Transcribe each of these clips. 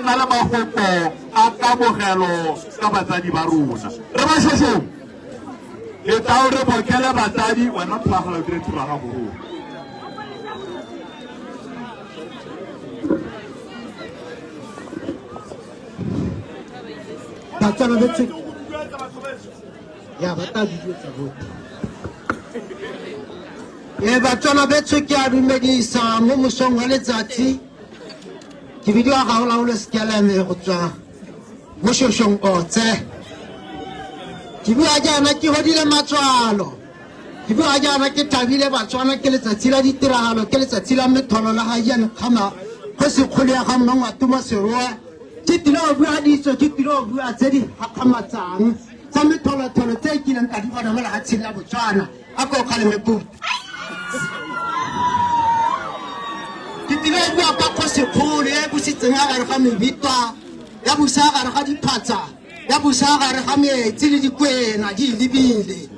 nna le magopo a kamogelo ka batsadi ba rona re ba shosho le tao re bokele batsadi wena tlhagala dire tira ga go batsana betse ya batadi tsa go batsana betse ke a dumedisa mo mosong wa letsatsi ke video ga ola o skeleme go tswa mo shoshong otse ke bua jana ke hodile matswalo ke bua jana ke tabile batswana ke letsatsi la ditiragalo ke letsatsi la metholo la ga jana khama go se khole ya ga mongwa tuma seroa ke tilo bua ditso ke tilo bua tse di hakamatsang tsa metholo tse ke nang ka di bona mo la ga tshila botswana a go khale meputa ke tilo bua ka go se khole e busitseng a gare ga mebitwa ya busa gare ga diphatsa ya busa gare ga metsi le dikwena di libile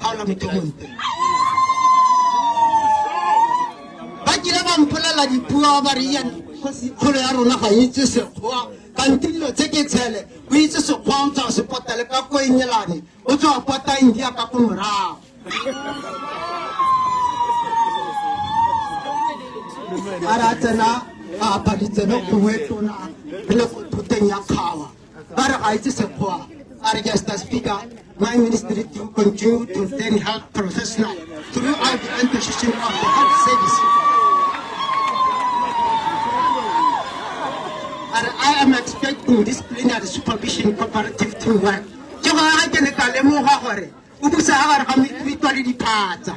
ga ola mothomonte ba kile ba mpolela dipuo ba re yana khole ya rona ga itse sekgowa kante dilo tse ke tshele o itse sekgowa o tswa sepotele ka ko enyelane o tswa pota india ka ko morago ara tsena a paditseno kuwe tona le go thuteng ya khawa ba re ga itse sekgowa are just a speaker my ministry to continue to train health professionals throughout the institution of the health service. And I am expecting disciplinary supervision cooperative to work. Ke go ga ke ne ka le mo ga gore o busa ga ga mitwa le diphatsa.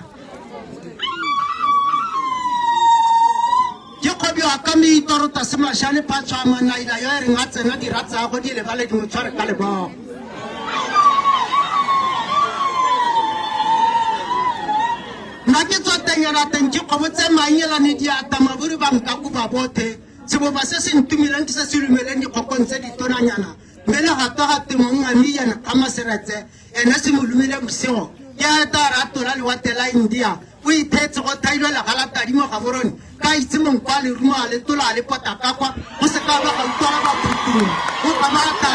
Ke go bua ka mi torota semashane phatswa manaila yo re ngatsena di ratsa go di le ba le di motshware ka le bo. Na ke tsoteng ya teng ke go botse manyela ne di ata maburi ba nka go ba bothe. Sebo ba se sentumeleng ke se silumeleng di khokontse di tonanyana mele ga ta temong a miyana ka maseretse ena se molumile bosego ya ta ratola le watela India o ithetse go thailo la gala tadimo ga borone ka itse mong kwa le ruma le tola le pota ka kwa go se ka ba ga utwa ba putung go ka ba ta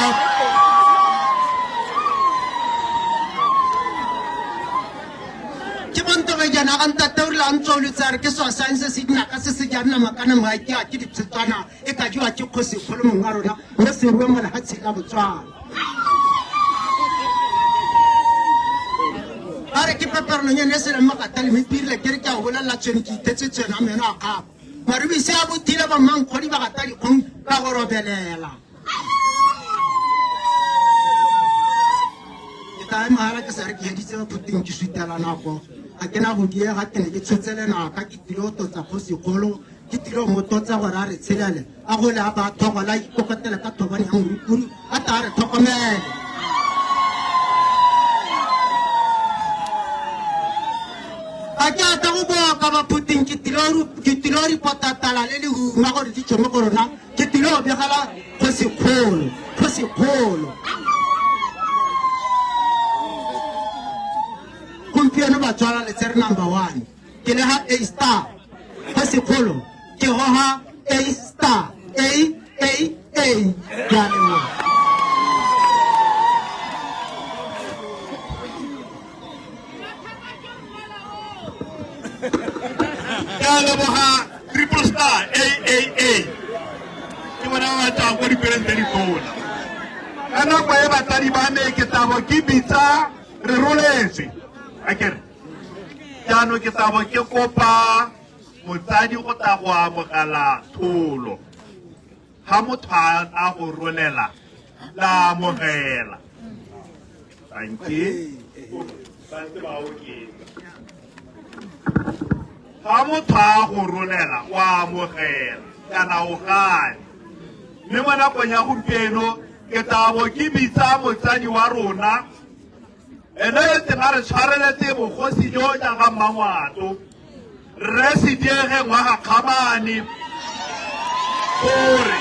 ke bonto ga jana ga nta taula ntso le tsare ke so science se dina ka se se jana makana ma ke a ke ditsetswana e ka jwa ke kgosi kholo mo ngarona mo se bua mala ha tshela botswana are ke paperno nyane se le makatale me pirle ke re ka hola la tsweni ke tetse tsena mena ka mare bi se a botile ba mang khodi ba gatali kgong ka go robelela ta mara ke sare ke ditse ba puting ke switela nako a kena go die ga tene ke tshetsele na ka ke tilo to tsa go se golo ke tilo mo to tsa gore a re tshelele a go le ba thogo la ikokotela ka thobane ya morukuru a ta re thokomele a ke ata go boa ka ba puting ke tilo ri patatala le hu ma gore di tshome gorona ke tilo begala go se kholo Piano batswana le tsere number 1 ke le ha A star ha se kholo ke ho ha A star A ya le ya le boha triple star A ke bona wa tsa go di perente di kola ana kwa e batadi ba me ke tabo ke bitsa re roletse akere jano ke tabo ke kopa motsadi go ta go amogela tholo ha motho a go rolela la amogela ha motho a go rolela wa amogela kana o gane mme mo nakong ya gompieno ke tabo ke bitsa motsadi wa rona ene te ga re tshwareletse bogosi jo ja ga mmangwato re se diege ngwa ga khamane gore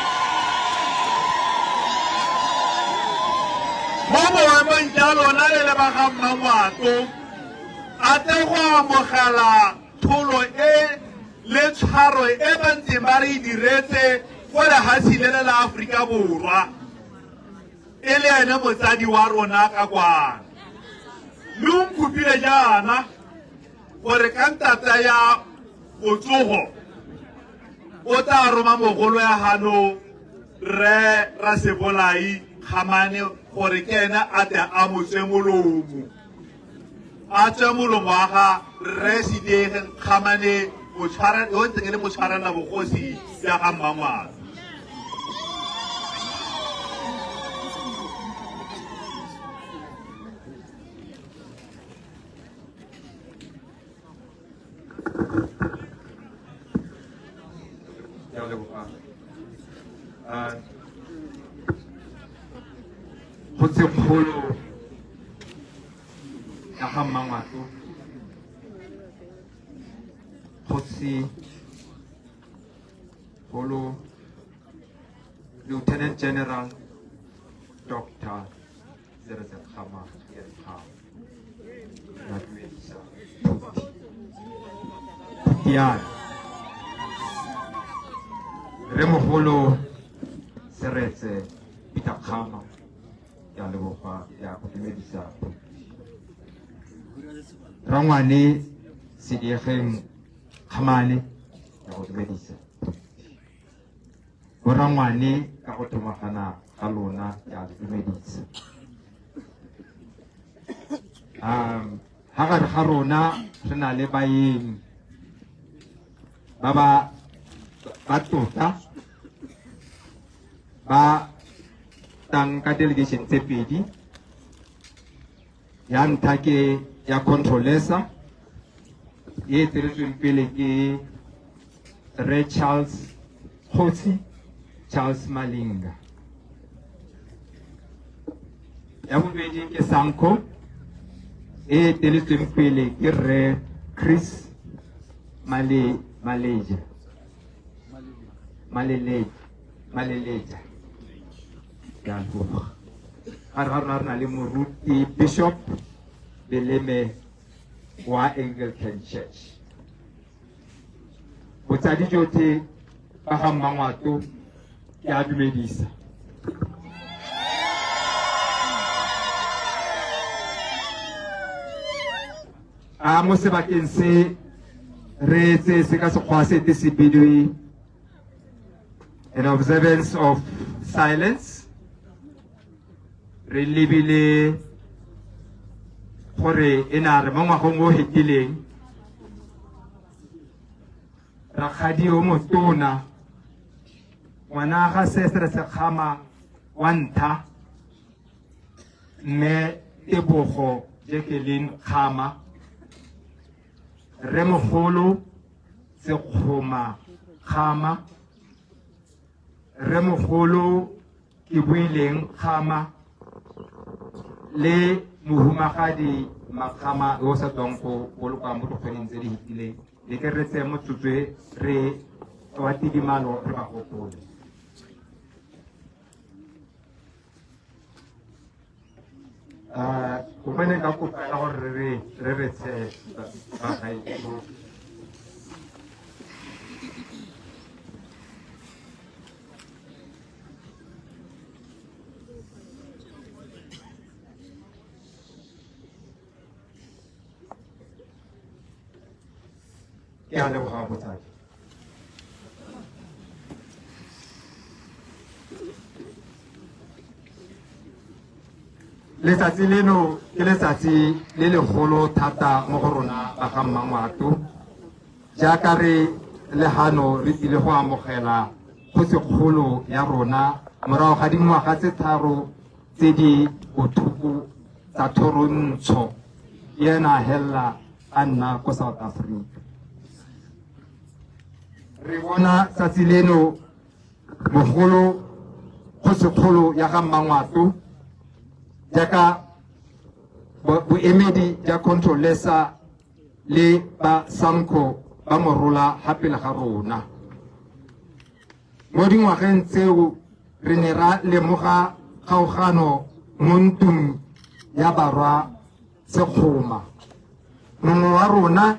mo boemong ja lona le ba ga mmangwato a te go amogela tholo e le tshwaro e ba ntse ba re diretse gore ha silele la Afrika Borwa e le ene motsadi wa rona ka kwana le o nkopile jaana gore ka ntata ya botsogo o tla roma mogolo ya hano re Rasebolai Khamane gore ke ena a tle a motswe molomo a tswe molomo wa ga re Sidege Khamane o ntse ke le motshwarela bogosi ya ga Mmangwane. Kgolo ya ga Mmangwane Kgotsi Kgolo Lieutenant General Dr. Seretse Khama Remogolo Seretse Peter Khama ya leboga ya go dumedisa Rangwane Sidege Khamane ya go dumedisa Rangwane ka go thomagana ga lona ya go dumedisa ha gare ga rona re na le baeng ba tota ba tang ka delegation tse pedi ya ntlha ke ya controlesa e teretsweng pele ke Re Charles Kgotsi Charles Malinga ya bobedi ke Sanko e teretsweng pele ke Re Chris Maleleja ya leboga ga re na le moruti Bishop Beleme wa Anglican Church botsadi jotlhe ba ga Mmangwane ke a dumedisa mo sebakeng se re etse se ka sekgwa se te se bidwe an observance of silence re lebile gore ena re mo ngwagong o hetileng rakgadi o motona ngwana ga Seretse Khama wa ntha mme Tebogo Jacqueline Khama Remogolo Sekgoma Khama Remogolo Kibuileng Khama le mohumagadi Makhama o sa tswang go boloka mo dikgweding tse di hitileng le ke re tse motsotswe re wa tidimalo re ba gopole go bane ka kopela gore re tse ba gaetso ya leboga botsadi letsatsi leno ke letsatsi le legolo thata mo go rona ba ga Mmangwane jaaka re lehano re tlile go amogela kgotsikgolo ya rona morago ga dingwaga tse tharo tse di botlhoko tsa thorontsho yena hella a nna ko South Africa re bona tsatsi leno mogolo kgotsikgolo ya ga Mmangwane jaaka boemedi ja controlesa le ba Sanko ba morola hapela ga rona mo dingwageng tseo re ne ra lemoga kgaogano mo ntung ya barwa Sekgoma mongwe wa rona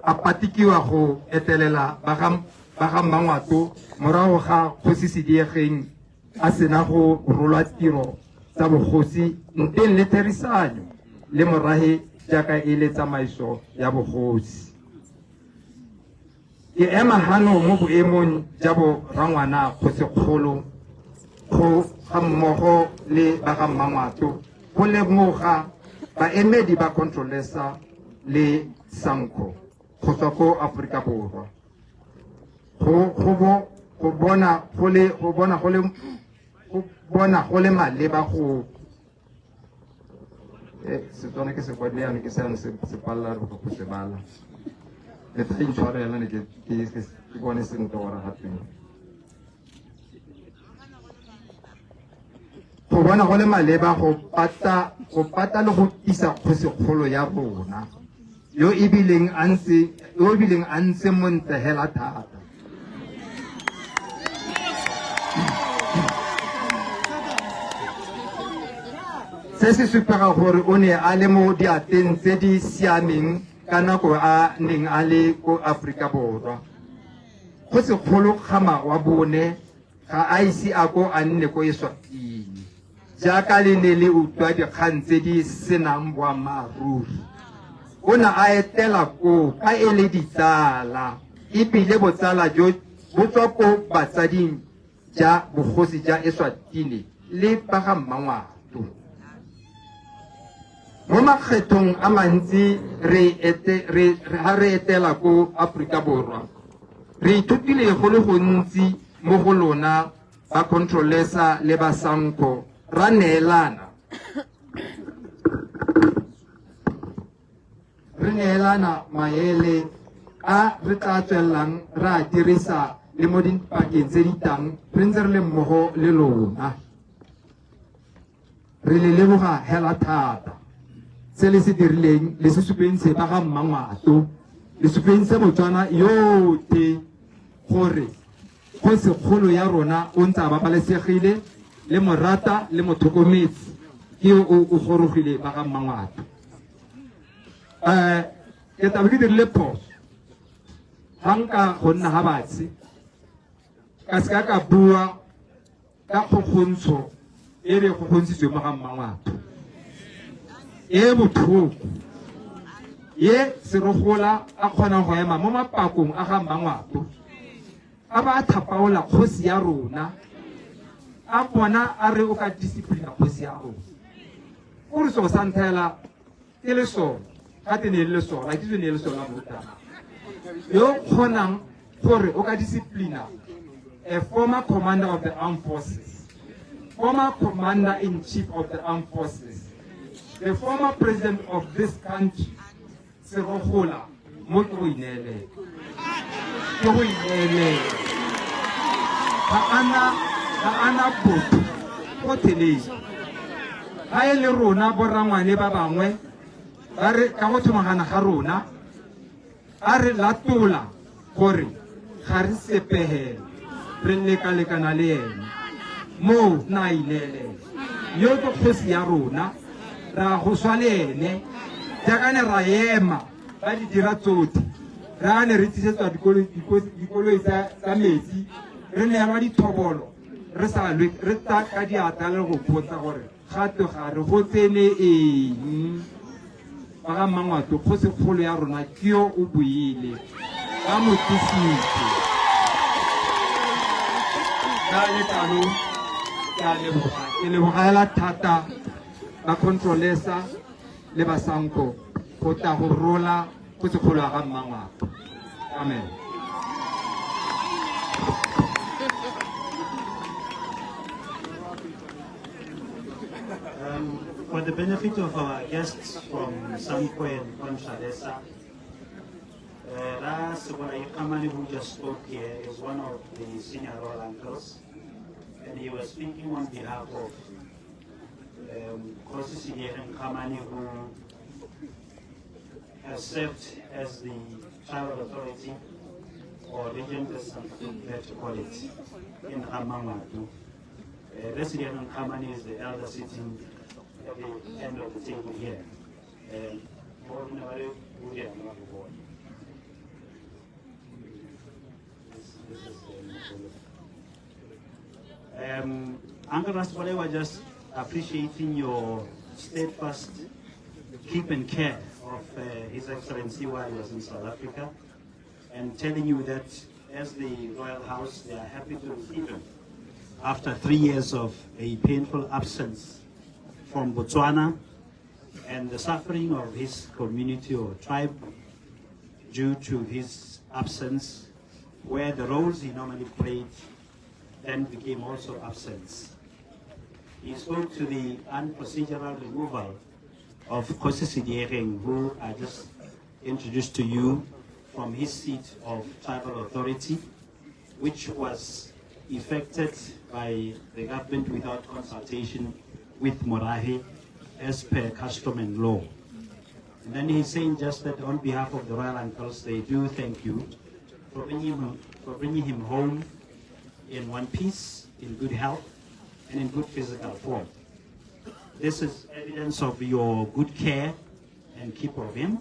a patikiwa go etelela ba ba ga Mmangwato morago ga Kgosi Sediegeng a sena go rolwa tiro tsa bogosi nteng le therisanyo le morahe jaaka e le tsamaiso ya bogosi. Ke ema hano mo boemong ja bo rangwana Kgosikgolo go ga mmogo le ba ga Mmangwato go lemoga baemedi ba Controlesa le SANCO go tswa ko Aforika Borwa. Go bona go le maleba go Setswana ke se kwa le ke se palla go se bala le tla intshwarela ne ke bone seng ka ora hape go bona go le maleba go pata le go isa Kgosikgolo ya rona yo ebileng a ntse mo ntlhela thata. Se se supega gore o ne a le mo diateng tse di siameng ka nako a neng a le ko Aforika Borwa. Kgosikgolo Kgama wa bone ga a ise a ko a nne ko Eswatini jaaka le ne le utlwa dikgang tse di senang boammaaruri. O ne a etela ko ka e le ditsala ebile botsala jo bo tswa ko batsading ja bogosi ja Eswatini le ba ga Mmangwato. Mo makgethong a mantsi re etela ko Aforika Borwa re ithutile go le gontsi mo go lona ba Controlesa le ba SANCO ra neelana maele a re tla tswelelang ra dirisa le mo dipakeng tse di tang re ntse re le mmogo le lona. Re le leboga hela thata se le se dirileng le se supeng se ba ga Mmangwato le supeng se Botswana yote gore Kgosikgolo ya rona o ntse a babalesegile le morata le motlhokomedi ke o gorogile ba ga Mmangwato. Ke taba ke dirile phoso hanka go nna ga batsi ka se ka bua ka kgogontsho e re kgogontshitswe mo ga Mmangwato e botlhoko ye Serogola a kgona go ema mo mapakong a ga Mmangwato a ba a thapaola kgosi ya rona a bona a re o ka disciplina kgosi ya rona o re so sa nthela ke le so ka tene le so la ke ne le so la botana yo kgonang gore o ka disciplina a former commander of the armed forces, former commander-in-chief of the armed forces, the former president of this country, Serogola mo ke go inele ga ana botho go teleng ga e le rona borangwane ba bangwe ba re ka go thomagana ga rona a re latola gore ga re sepegele re lekalekana le ene mo na inele yo ke kgosi ya rona ra go swa le ene jaaka ne ra ema ba di dira tsotlhe ra ne re tlisetswa dikoloi tsa metsi re ne ba dithobolo re sa lwe re tsa ka diatla le go botsa gore gato ga re go tsene eng ba ga Mmangwato Kgosikgolo ya rona ke yo o buile ba mo tlisitse ka letalo ke lebogela thata ba Controlesa le ba SANCO go tla go rola Kgosikgolo ya ga Mmangwato. Amen. For the benefit of our guests from SANCO and Controlesa, Ras Kamani, who just spoke here, is one of the senior royal uncles, and he was speaking on behalf of Kgosi Sediegeng Kamani, who has served as the tribal authority or region, as some prefer to call it, in Mmangwato. Sediegeng Kamani is the elder sitting at the end of the table here. This is Uncle Rasibole was just appreciating your steadfast keep and care of His Excellency while he was in South Africa, and telling you that as the Royal House, they are happy to receive him after 3 years of a painful absence from Botswana and the suffering of his community or tribe due to his absence, where the roles he normally played then became also absent. He spoke to the unprocedural removal of Kosi Sidiering, who I just introduced to you, from his seat of tribal authority, which was effected by the government without consultation with Morahe as per custom and law. And then he's saying just that on behalf of the royal uncles, they do thank you for bringing him home in one piece, in good health, and in good physical form. This is evidence of your good care and keep of him.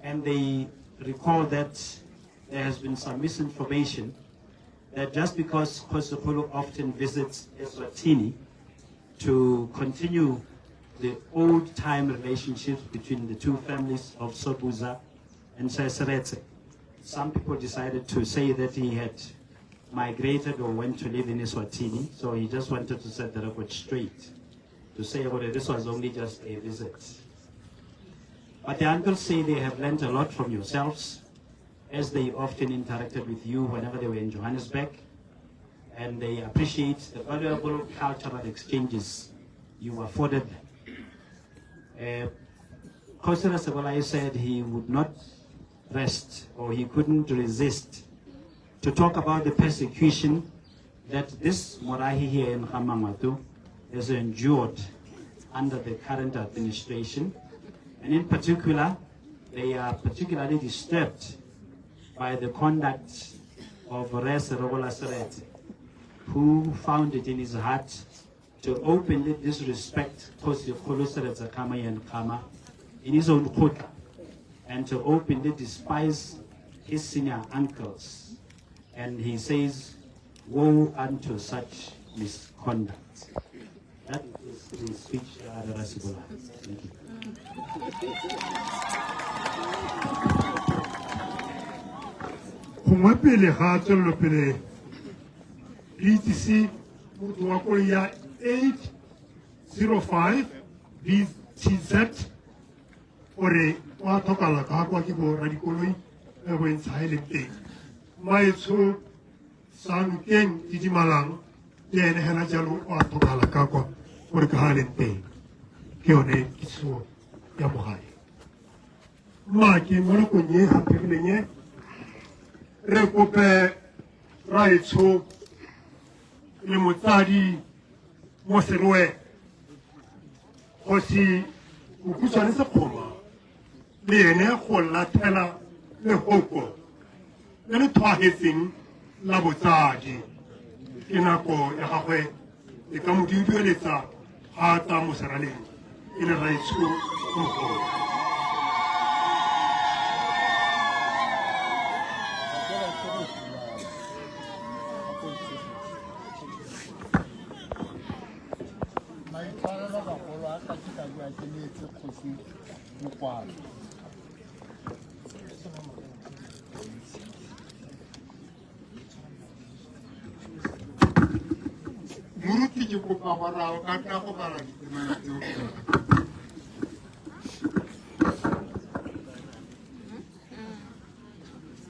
And they recall that there has been some misinformation that just because Kgosigolo often visits Eswatini to continue the old-time relationships between the two families of Sobhuza and Seseretse, some people decided to say that he had migrated or went to live in Eswatini, so he just wanted to set the record straight, to say that this was only just a visit. But the uncles say they have learned a lot from yourselves, as they often interacted with you whenever they were in Johannesburg, and they appreciate the valuable cultural exchanges you afforded them. Kgosi Rasibole said he would not rest, or he couldn't resist, to talk about the persecution that this Morahi here in Hamangwatu has endured under the current administration. And in particular, they are particularly disturbed by the conduct of Res Robola Seretse, who found it in his heart to openly disrespect Kgosigolo Seretse Khama and Khama in his own kota, and to openly despise his senior uncles. And he says, woe unto such misconduct. That is the speech of Rasibole. Thank you. Gongwe pele ga tswelelo pele re itsise motho wa koloi ya 805 BTZ gore wa tlhokala ka kwa ke bo radikoloi e bo ntsha e leng teng maetsho Sanokeng Didimalang le ene hela jalo wa tlhokala ka kwa gore ka ha leng teng ke yone kitso ya mogae mma ke mo nakong e gapegileng e re kope raetsho le motsadi mo Serowe Kgosi Mokhutswane Sekgoma le ene go lathela lehoko le le tshwagetseng la botsadi ke nako ya gagwe e ka mo dueletsa ga tla mo seraleng e le raetsho mogolo. Muruti ke kopa gore o ka tla go bala ditemana tseo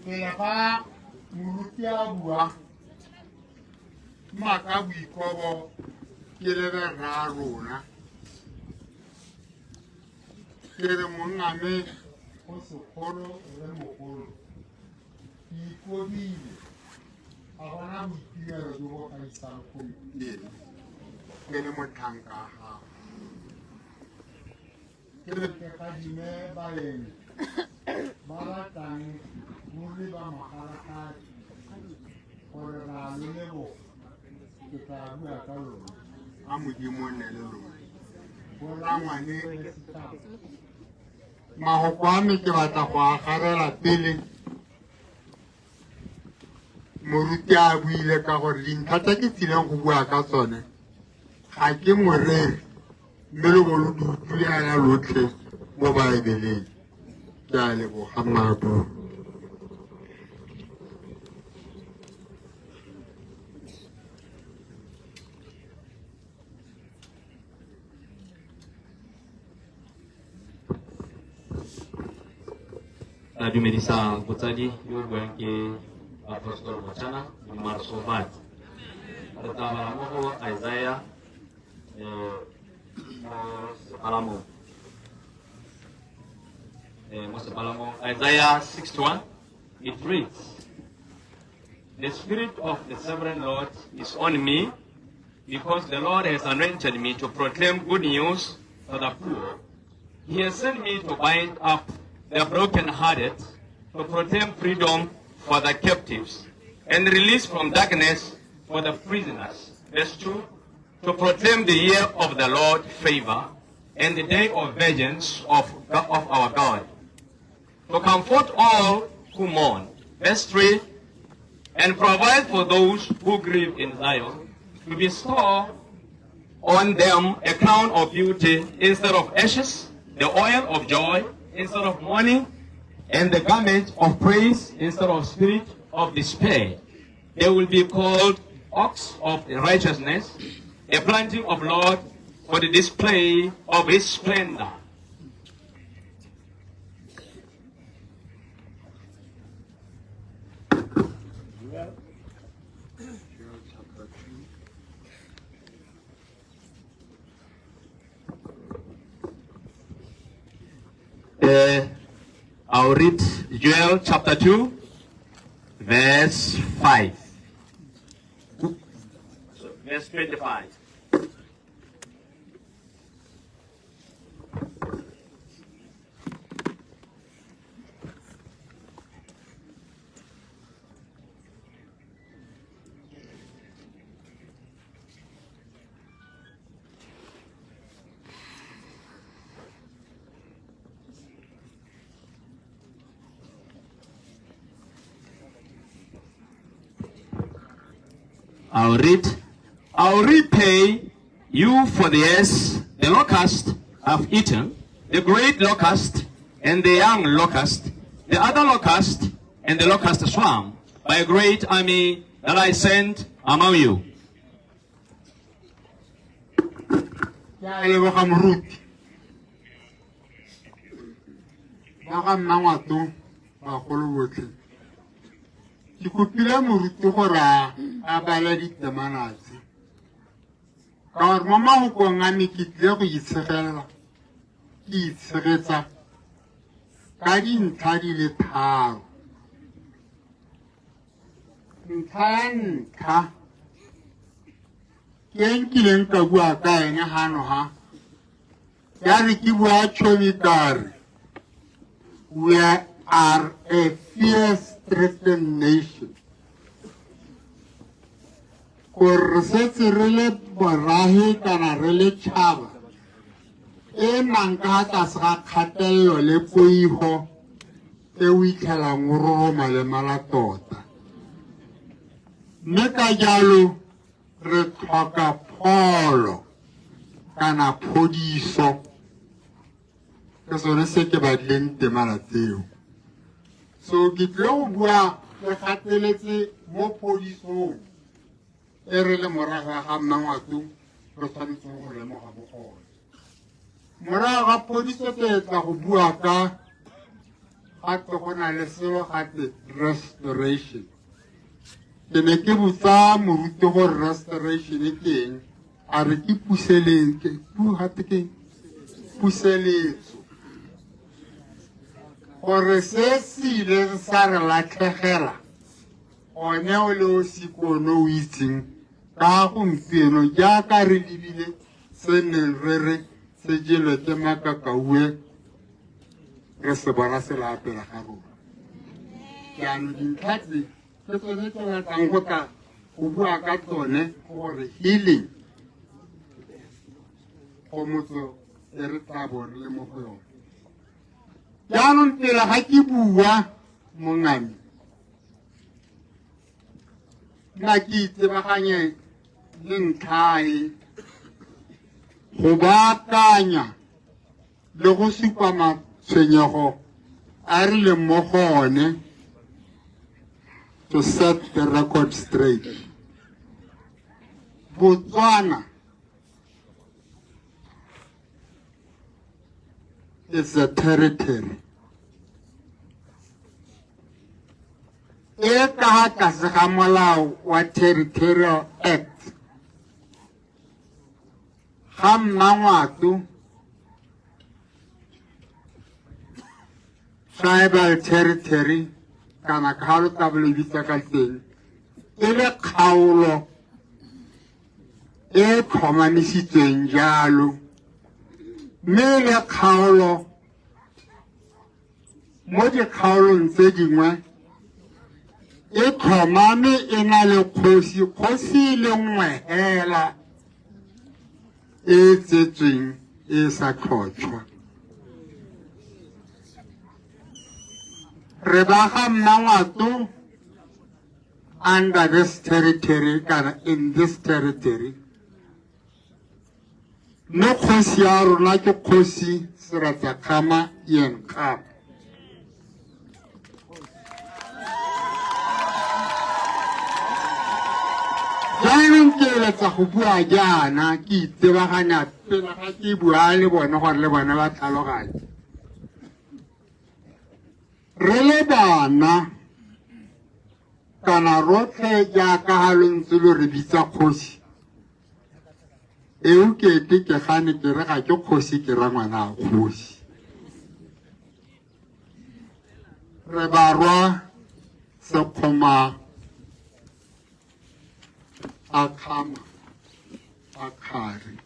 pele ga Muruti a bua maka boikobo ke lebe rra rona ke re mongame go sekgolo re mogolo ke ikobile ga gona boitirelo jo bo gaisang gompieno ke le motlhanka a gago ke re ke gadime baeng ba ratang ruri ba magalagadi gore ra le leboga ke tla bua ka lona a modimo nne le lona bola ngwane magoko a me ke batla go agarela pele moruti a buile ka gore dintlha tse ke tsileng go bua ka tsone ga ke moreri mme le bolo di utlwilana lotlhe mo baebeleng ke a leboga Mmaabo. La dumedisang botsadi yo buang ke Apostol Mochana Marsobat. Re tla bala mo go Isaiah Isaiah 61. It reads, "The Spirit of the Sovereign Lord is on me, because the Lord has anointed me to proclaim good news to the poor. He has sent me to bind up the brokenhearted, to proclaim freedom for the captives, and release from darkness for the prisoners." Verse 2, "To proclaim the year of the Lord favor, and the day of vengeance of our God. To comfort all who mourn." Verse 3, "And provide for those who grieve in Zion, to bestow on them a crown of beauty instead of ashes, the oil of joy instead of mourning, and the garment of praise instead of spirit of despair. They will be called oaks of righteousness, a planting of Lord for the display of his splendor." I'll read Joel chapter 2, verse 5. Verse 25. I'll read. "I'll repay you for the years the locust have eaten, the great locust and the young locust, the other locust and the locust swarm, by a great army that I sent among you." Ke a leboga moruti ba ga Mmangwato bagolo botlhe. Ke kopile moruti gore a bala ditemana tse ka gore mo magokong a me ke tlile go itshegelela ke itshegetsa ka dintlha di le tharo. Ntlha ya ntlha ke e nkileng ka bua ka ene gano ga ya re ke bua tšhomi kare we are a fear-stricken nation. Gore re setse re le borahe kana re le tšhaba e nang ka tlase ga kgatelelo le poifo e o itlhelang o roroma le mala tota. Mme ka jalo re tlhoka pholo kana phodiso, ke sone se ke badileng temana tseo. So ke tlile go bua ke gateletse mo phodisong e re le morago ga Mmangwato re tshwanetseng go lemoga bogone. Morago ga phodiso ke tla go bua ka gape go na le selo gate restoration. Ke ne ke botsa moruti gore restoration ke eng, a re ke puseletso gore se sile sa re latlhegela one o le o sikono o itseng ka gompieno jaaka re lebile se neng re re se jelwe ke makakaue re se bona se lapela ga rona. Jaanong dintlha tse ke tsone tse batlang go tla go bua ka tsone gore healing go motso e re tla bo re le mo go yone. Jaanong pele ga ke bua mongame nna ke itsebaganye le ntlhae go baakanya le go supa matshwenyego a re leng mo go one to set the record straight. Botswana is a territory. E ka tlase ga molao wa Territorial Act. Ga Mmangwatu tribal territory kana kalo tablo bitsa ka teng e le kgaolo e tlhomamisitsweng jalo mme le kgaolo mo dikgaolong tse dingwe e tlhomame e na le kgosi le nngwe hela e tsetsweng e sa tlhotshwa. Re baga Mmangwatu under this territory kana in this territory. No kgosi ya rona ke kgosi Seratsakgama Ian Khama. Jaanong ke eletsa go bua jaana ke itsebaganya pele ga ke bua le bone gore le bone ba tlhaloganye. Re le bana kana rotlhe jaaka ga lo ntse lo re bitsa kgosi eo kete ke gane ke re ga ke kgosi ke ra ngwana a kgosi. Re barwa Sekgoma a Khama a Khari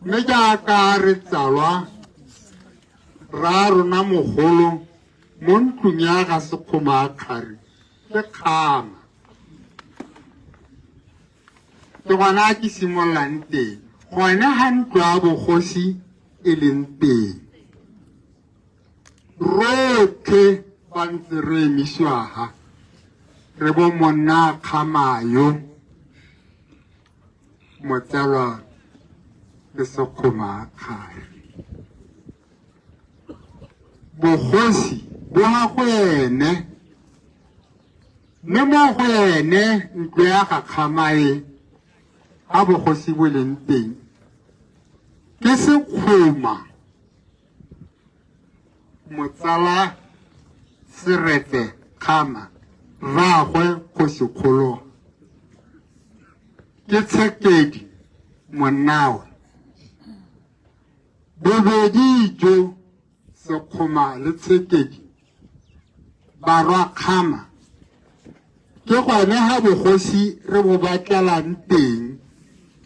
mme jaaka re tsalwa ra rona mogolo mo ntlong ya ga Sekgoma a Khari ke Khama. Ke gona ke simololang teng gone ga ntlo ya bogosi e leng teng rotlhe ba ntse re emisiwa ha re bo monna Khamayo motsalwa ke Sekgoma a Khari. Bogosi bo ga go ene mme mo go ene ntlo ya ga Khamae ga bogosi bo leng teng ke Sekgoma motsala Seretse Khama rraagwe kgosikgolo ke Tshekedi monnawe. Bobedi jo Sekgoma le Tshekedi barwa Khama ke gone ga bogosi re bo batlelang teng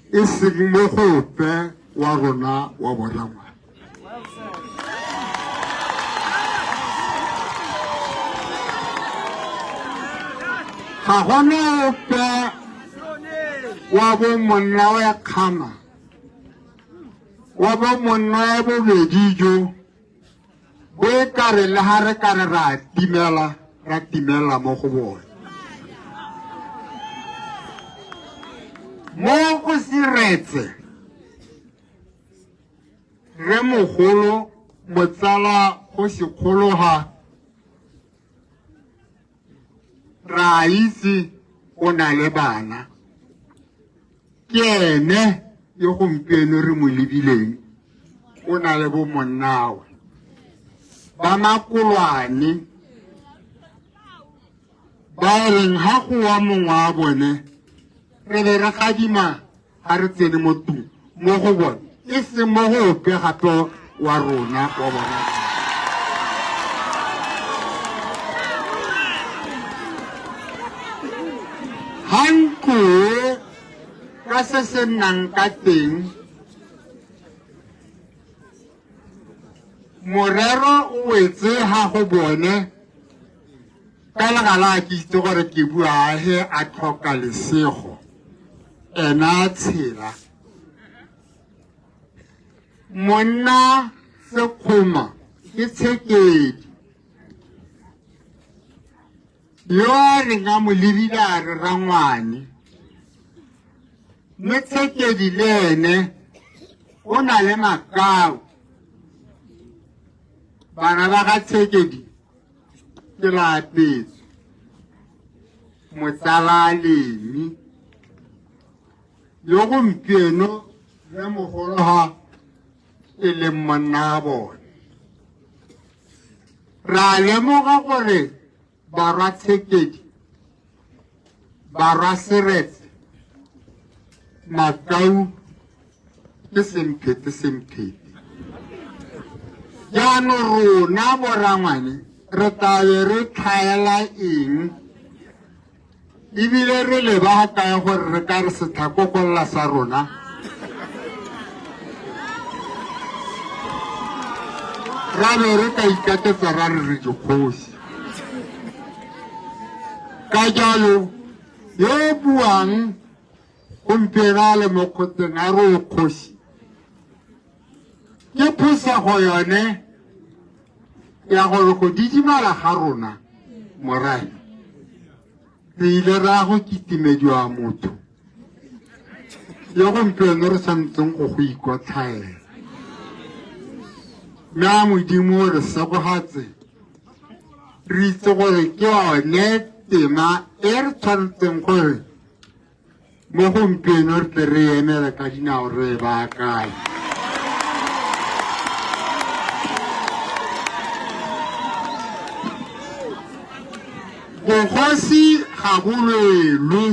e seng mo gope wa rona wa borangwa. Ga gona ope wa bo monna wa Khama wa bo monna wa bobedi jo bo e kare le ha re kare ra timela mo go bone. Mo go Seretse re mogolo motsala go sekgologa ra itse o na le bana ke ene yo gompieno re mo lebileng o na le bo monnawe ba makolwane ba reng ha go wa mongwe wa bone re be re gadima ga re tsene mo tung mo go bone e se mo gope gape wa rona wa bona. Hanko ka se se nnang ka teng morero o wetse ha go bone ka legala ke itse gore ke bua he a tlhoka lesego ena tshela monna Sekgoma ke Tshekedi yo a reng a mo lebile a re rangwane mme Tshekedi le ene o na le makau bana ba ga Tshekedi ke Lapetso motsala Lemi yo gompieno re mogolo ha e le monna bone ra lemoga gore barwa Tshekedi barwa Seretse makau ke semphete jaanong rona borangwane re tabe re tlhaela eng ebile re leba kae gore re ka re setlhakokolla sa rona ra be re ka ikatetsa ra re re dikgosi ka jalo yo buang gompieno a le mo kgotseng a re o kgosi ke phosego yone ya gore go didimala ga rona morae re ile ra go kitimediwa motho yo gompieno re santseng go ikotlhaela mme a modimo re segogatse re itse gore ke one tema e re tshwanetseng gore mo gompieno re tle re emele ka dinao re e baakanye bogosi ga bo lwelwe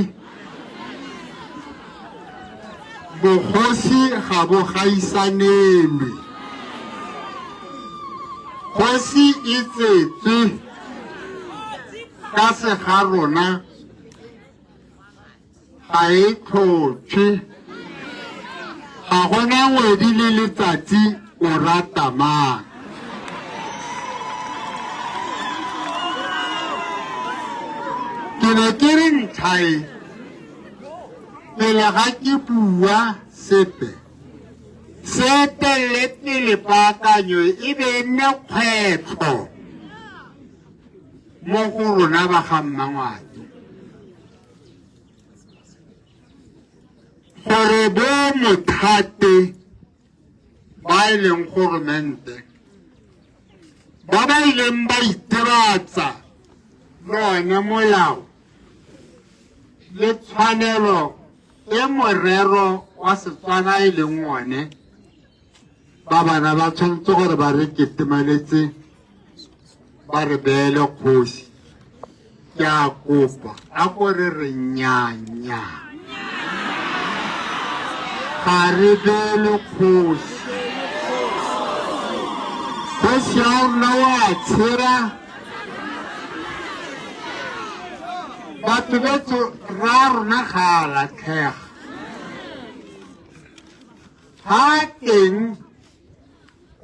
bogosi ga bo gaisanelwe kgosi e tsetswe ka se ga rona ga e tlhotswe ga gona ngwedi le letsatsi o rata mang ke ne ke re ntlhae pele ga ke bua sepe se telele pele paakanyo e be nne kgwetlho mo go rona ba ga Mmangwane gore bo mothate ba e leng goromente ba ba ileng ba itebatsa le one molao le tshwanelo e morero wa Setswana e leng one ba bana ba tshwanetse gore ba re ketemaletse ba re beele kgosi ke a kopa a gore re nyanya ga re beele kgosi kgosi ya rona wa tshera batho betso ra rona ga a latlhega ga teng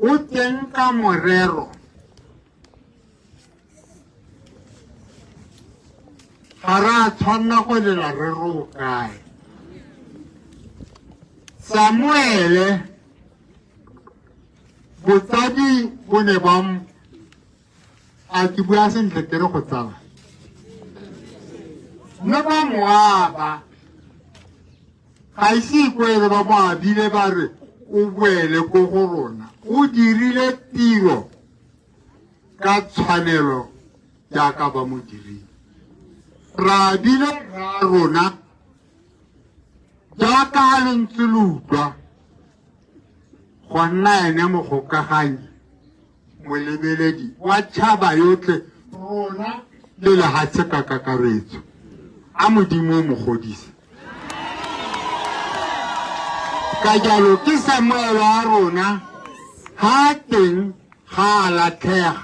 o teng ka morero ga re a tshwanna go lela re ro kae Samuele botsadi bo ne ba a ke bua sentle ke re go tsala mme ba moaba ga ise ikwele ba moabile ba re o boele ko go rona o dirile tiro ka tshwanelo jaaka ba mo dirile ra bile ra rona jaaka a le ntse le utlwa go nna ene mogokaganyi molebeledi wa tšhaba yotlhe rona le lehatshe ka kakaretso a modimo o mogodisa ka jalo ke Samuele wa rona ga teng ga a latlhega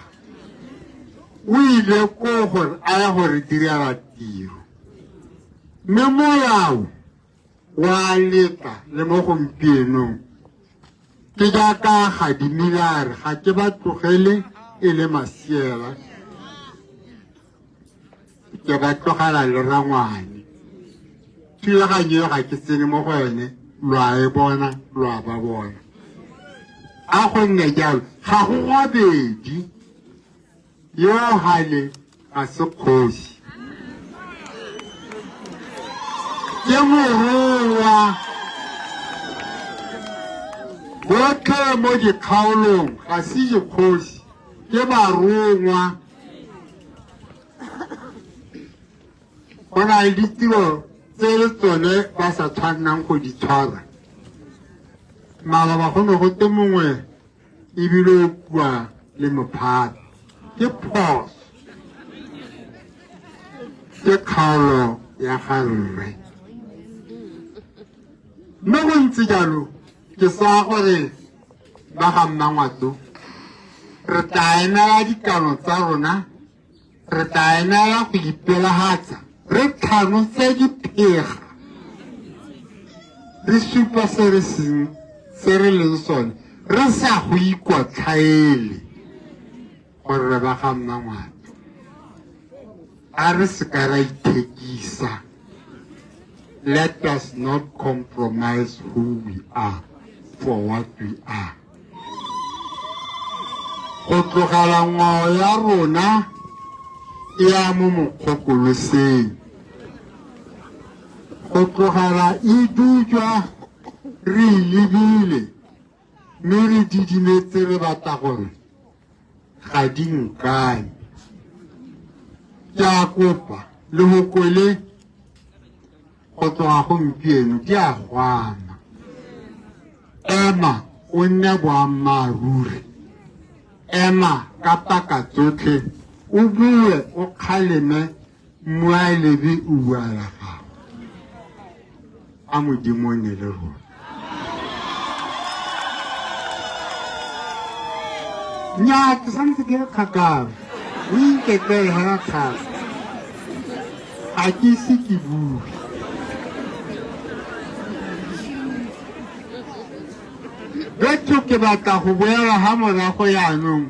o ile ko gore a ya gore direla tiro mme molao wa leta le mo gompienong ke jaaka ga dimilare ga ke ba tlogele e le masiela ke ba tlogela le rangwane thulaganyo ga ke tsene mo go yone lwa e bona lwa ba bona a gonne jalo ga go gabedi yo gale ga se kgosi ke morongwa botlhe mo dikgaolong ga se dikgosi ke barongwa go na le ditiro tse le tsone ba sa tshwannang go di tshwara malaba go ne go te mongwe ebile o bua le mophata ke phoso ke kgaolo ya ga rre mme go ntse jalo ke sa gore ba ga Mmangwato re tla emela dikano tsa rona re tla emela go ipelagatsa re tlhanose diphega re supa se re leng sone re sa go ikotlhaele gore re ba ga Mmangwato a re se ka ra ithekisa. Let us not compromise who we are for what we are. Go tlogela ngwao ya rona e a mo mokgokoloseng go tlogela e dutjwa re lebile mme re didimetse re batla gore ga di nkane ke a kopa le go kwele go tloga gompieno di a gwana ema o nne boammaaruri ema ka paka tsotlhe o bue o kgaleme mmoelebe o bua la gago a modimo ne le rona nnyaa ke santse ke le kgakala o inketele ga kgala ga ke ise ke bue betho ke batla go boela ga morago yaanong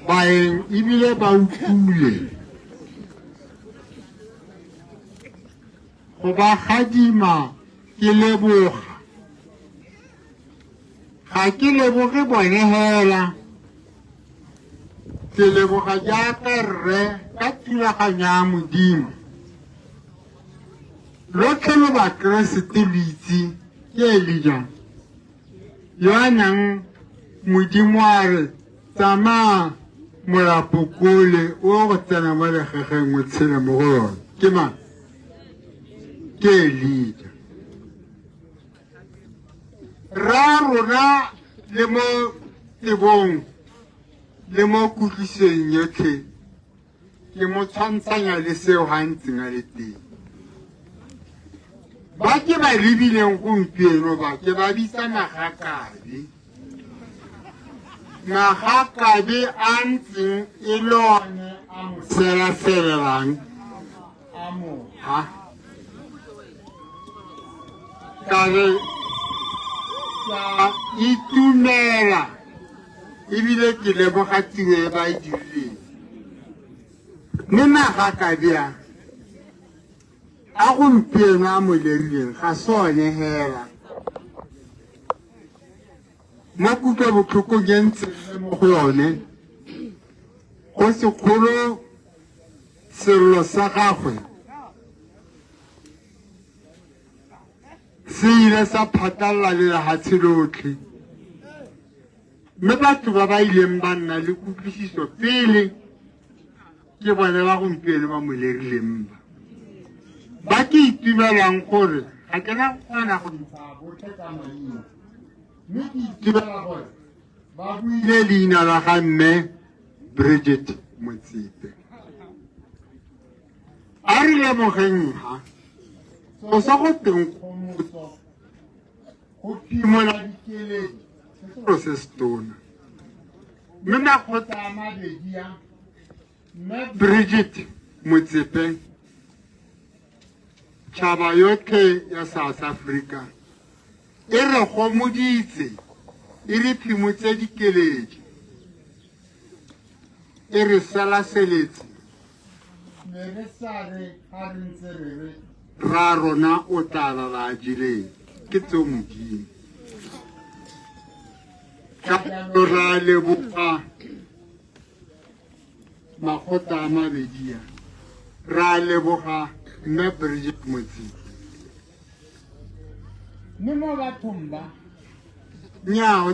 baeng ebile ba utlwile go ba gadima ke leboga ga ke leboge bone hela ke leboga jaaka rre ka thulaganyo ya modimo lotlhe lo bakeresete lo itse ke Elijah yo a nang modimo a re tsamaya molapokole o go tsena mo legegeng o tshele mo go yone ke mang ke Elijah ra rona le mo tebong le mo kutlwiseng yotlhe ke mo tshwantshanya le seo ga ntseng a le teng ba ke ba lebileng gompieno ba ke ba bitsa magakabe a ntseng e le one a mo selafelelang a moga ka re ka itumela ebile ke leboga tiro e ba e dirileng mme magakabe a gompieno a mo lerileng ga sone hela mo kutlwa botlhokong e ntseng mo go yone go sekgolo sello sa gagwe se ile sa phatlalela le lehatshe lotlhe mme batho ba ba ileng ba nna le kutlwisiso pele ke bone ba gompieno ba mo lerileng ba ke itumelang gore ga ke na kgona go ntsha botlhe ka maina mme ke itumela gore ba buile leina la ga mme Bridget Motsepe a re lebogeng ha go sa go teng kgomotso go phimola dikeledi se selo se se tona mme makgotla a mabedi ya mme Bridget Motsepe tšhaba yotlhe ya South Africa e re gomoditse e re phimotse dikeledi e re salaseletse me re sa re ga re ntse re re ra rona o tla lalajileng ke tseo modimo ka jalo ra leboga makgotla a mabedi ra leboga mme Bridget Motsepe nnyaa o